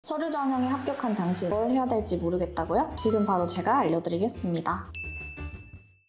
서류 전형에 합격한 당신 뭘 해야 될지 모르겠다고요? 지금 바로 제가 알려드리겠습니다.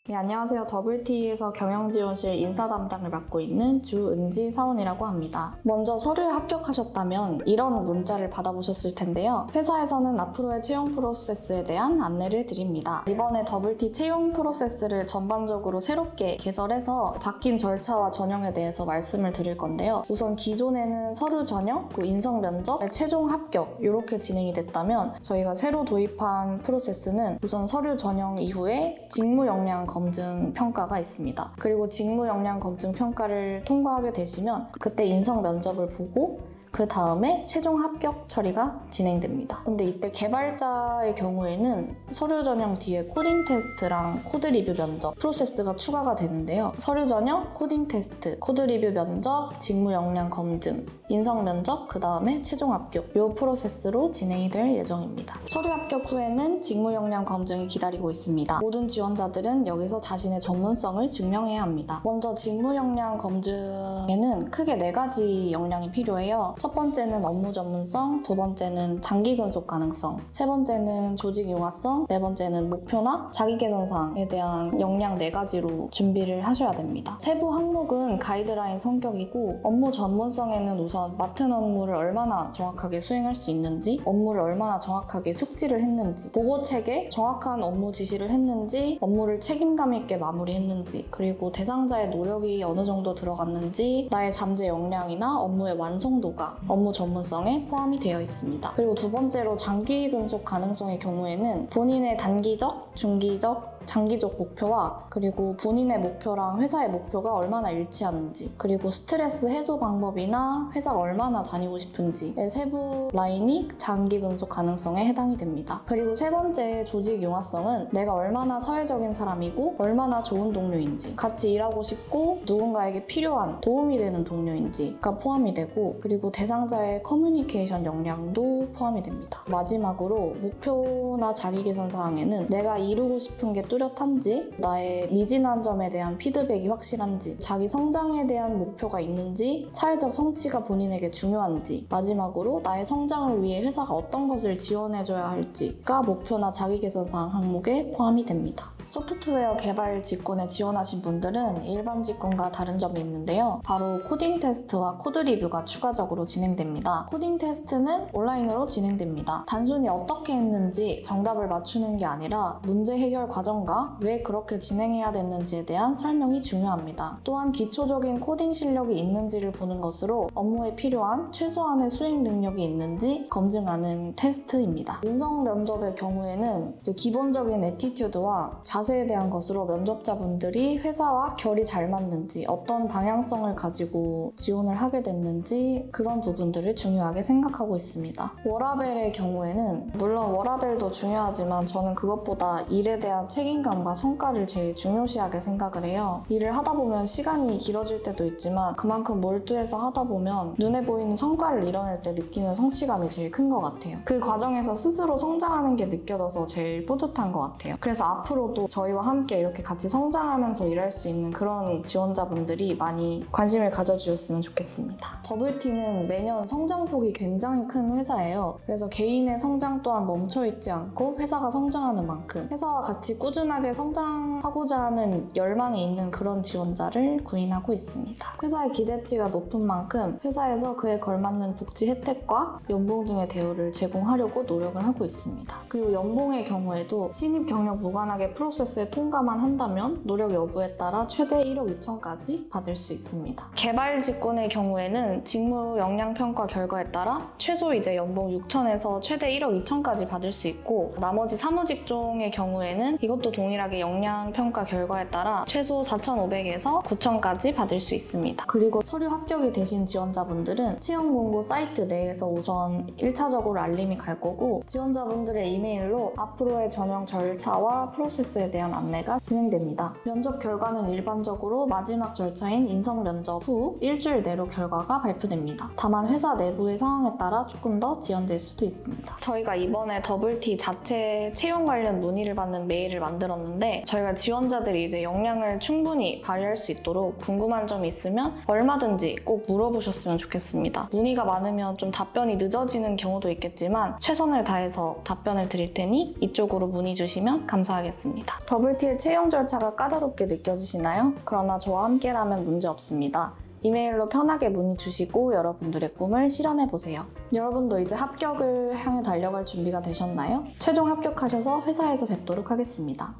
네, 안녕하세요. 더블T에서 경영지원실 인사 담당을 맡고 있는 주은지 사원이라고 합니다. 먼저 서류에 합격하셨다면 이런 문자를 받아보셨을 텐데요. 회사에서는 앞으로의 채용 프로세스에 대한 안내를 드립니다. 이번에 더블T 채용 프로세스를 전반적으로 새롭게 개설해서 바뀐 절차와 전형에 대해서 말씀을 드릴 건데요. 우선 기존에는 서류 전형, 인성 면접, 최종 합격 이렇게 진행이 됐다면 저희가 새로 도입한 프로세스는 우선 서류 전형 이후에 직무 역량 검증 평가가 있습니다. 그리고 직무 역량 검증 평가를 통과하게 되시면 그때 인성 면접을 보고 그 다음에 최종 합격 처리가 진행됩니다. 근데 이때 개발자의 경우에는 서류 전형 뒤에 코딩 테스트랑 코드 리뷰 면접 프로세스가 추가가 되는데요. 서류 전형, 코딩 테스트, 코드 리뷰 면접, 직무 역량 검증, 인성 면접, 그 다음에 최종 합격 이 프로세스로 진행이 될 예정입니다. 서류 합격 후에는 직무 역량 검증이 기다리고 있습니다. 모든 지원자들은 여기서 자신의 전문성을 증명해야 합니다. 먼저 직무 역량 검증에는 크게 4가지 역량이 필요해요. 첫 번째는 업무 전문성, 두 번째는 장기 근속 가능성, 세 번째는 조직 융화성, 네 번째는 목표나 자기 개선 사항에 대한 역량 4가지로 준비를 하셔야 됩니다. 세부 항목은 가이드라인 성격이고 업무 전문성에는 우선 맡은 업무를 얼마나 정확하게 수행할 수 있는지, 업무를 얼마나 정확하게 숙지를 했는지, 보고 체계, 정확한 업무 지시를 했는지, 업무를 책임감 있게 마무리했는지, 그리고 대상자의 노력이 어느 정도 들어갔는지, 나의 잠재 역량이나 업무의 완성도가 업무 전문성에 포함이 되어 있습니다. 그리고 두 번째로 장기 근속 가능성의 경우에는 본인의 단기적, 중기적, 장기적 목표와 그리고 본인의 목표랑 회사의 목표가 얼마나 일치하는지, 그리고 스트레스 해소 방법이나 회사가 얼마나 다니고 싶은지의 세부 라인이 장기 근속 가능성에 해당이 됩니다. 그리고 세 번째 조직 융화성은 내가 얼마나 사회적인 사람이고 얼마나 좋은 동료인지, 같이 일하고 싶고 누군가에게 필요한 도움이 되는 동료인지가 포함이 되고, 그리고 대상자의 커뮤니케이션 역량도 포함이 됩니다. 마지막으로 목표나 자기 개선 사항에는 내가 이루고 싶은 게 뚜렷한지, 나의 미진한 점에 대한 피드백이 확실한지, 자기 성장에 대한 목표가 있는지, 사회적 성취가 본인에게 중요한지, 마지막으로 나의 성장을 위해 회사가 어떤 것을 지원해줘야 할지가 목표나 자기 개선 사항 항목에 포함이 됩니다. 소프트웨어 개발 직군에 지원하신 분들은 일반 직군과 다른 점이 있는데요. 바로 코딩 테스트와 코드 리뷰가 추가적으로 진행됩니다. 코딩 테스트는 온라인으로 진행됩니다. 단순히 어떻게 했는지 정답을 맞추는 게 아니라 문제 해결 과정과 왜 그렇게 진행해야 됐는지에 대한 설명이 중요합니다. 또한 기초적인 코딩 실력이 있는지를 보는 것으로 업무에 필요한 최소한의 수행 능력이 있는지 검증하는 테스트입니다. 인성 면접의 경우에는 기본적인 애티튜드와 자세에 대한 것으로 면접자분들이 회사와 결이 잘 맞는지, 어떤 방향성을 가지고 지원을 하게 됐는지 그런 부분들을 중요하게 생각하고 있습니다. 워라밸의 경우에는 물론 워라밸도 중요하지만 저는 그것보다 일에 대한 책임감과 성과를 제일 중요시하게 생각을 해요. 일을 하다 보면 시간이 길어질 때도 있지만 그만큼 몰두해서 하다 보면 눈에 보이는 성과를 이뤄낼 때 느끼는 성취감이 제일 큰 것 같아요. 그 과정에서 스스로 성장하는 게 느껴져서 제일 뿌듯한 것 같아요. 그래서 앞으로도 저희와 함께 이렇게 같이 성장하면서 일할 수 있는 그런 지원자분들이 많이 관심을 가져주셨으면 좋겠습니다. 더블T는 매년 성장폭이 굉장히 큰 회사예요. 그래서 개인의 성장 또한 멈춰있지 않고 회사가 성장하는 만큼 회사와 같이 꾸준하게 성장하고자 하는 열망이 있는 그런 지원자를 구인하고 있습니다. 회사의 기대치가 높은 만큼 회사에서 그에 걸맞는 복지 혜택과 연봉 등의 대우를 제공하려고 노력을 하고 있습니다. 그리고 연봉의 경우에도 신입 경력 무관하게 프로세스에 통과만 한다면 노력 여부에 따라 최대 1억 2천까지 받을 수 있습니다. 개발 직군의 경우에는 직무 역량 평가 결과에 따라 최소 연봉 6천에서 최대 1억 2천까지 받을 수 있고, 나머지 사무직종의 경우에는 이것도 동일하게 역량 평가 결과에 따라 최소 4,500에서 9천까지 받을 수 있습니다. 그리고 서류 합격이 되신 지원자분들은 채용 공고 사이트 내에서 우선 1차적으로 알림이 갈 거고, 지원자분들의 이메일로 앞으로의 전형 절차와 프로세스 프로세스에 대한 안내가 진행됩니다. 면접 결과는 일반적으로 마지막 절차인 인성 면접 후 일주일 내로 결과가 발표됩니다. 다만 회사 내부의 상황에 따라 조금 더 지연될 수도 있습니다. 저희가 이번에 더블T 자체 채용 관련 문의를 받는 메일을 만들었는데 저희가 지원자들이 이제 역량을 충분히 발휘할 수 있도록 궁금한 점이 있으면 얼마든지 꼭 물어보셨으면 좋겠습니다. 문의가 많으면 좀 답변이 늦어지는 경우도 있겠지만 최선을 다해서 답변을 드릴 테니 이쪽으로 문의 주시면 감사하겠습니다. 더블T의 채용 절차가 까다롭게 느껴지시나요? 그러나 저와 함께라면 문제 없습니다. 이메일로 편하게 문의 주시고 여러분들의 꿈을 실현해보세요. 여러분도 이제 합격을 향해 달려갈 준비가 되셨나요? 최종 합격하셔서 회사에서 뵙도록 하겠습니다.